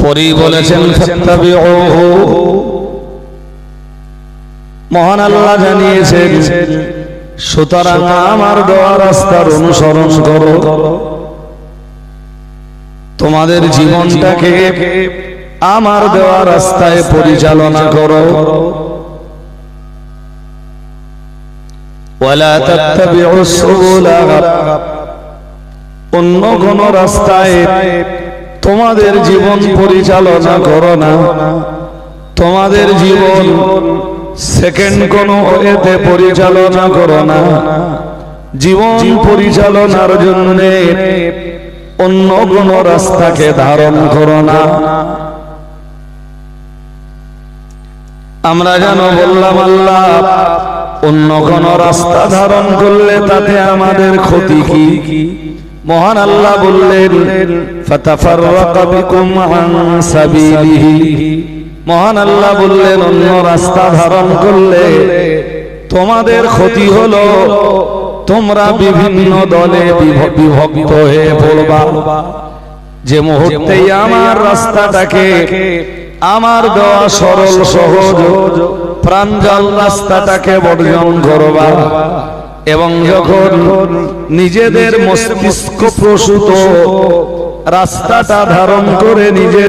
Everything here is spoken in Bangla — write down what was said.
পরেই বলেছেন ফাত্তাবিউহু, মহান আল্লাহ জানিয়েছেন সুতরাং আমার দেওয়া রাস্তার অনুসরণ করো, তোমাদের জীবনটাকে আমার দেওয়া রাস্তায় পরিচালনা করো। ওয়ালা তাত্তাবিউস সুবুলা, অন্য কোন রাস্তায় তোমাদের জীবন পরিচালনা করো না। তোমাদের জীবন সেকেন্ড কোন এতে পরিচালনা করো না। জীবন পরিচালনার জন্য অন্য কোন রাস্তাকে ধারণ করো না। আমরা যেন বললাম আল্লাহ অন্য কোন রাস্তা ধারণ করলে তাতে আমাদের ক্ষতি কি? মহান আল্লাহ বললেন ফাতাফাররাকা বিকুম আন সাবিলিহি, মহান আল্লাহ বললেন অন্য রাস্তা ধারণ করলে তোমাদের ক্ষতি হলো, তোমরা বিভিন্ন দলে বিভক্ত হয়ে পড়বা। যে মুহূর্তেই আমার রাস্তাটাকে, আমার দেওয়া সরল সহজ প্রাঞ্জল রাস্তাটাকে বর্জন করবা, এবং যখন নিজেদের মস্তিষ্ক প্রসূত রাস্তাটা ধারণ করে নিজের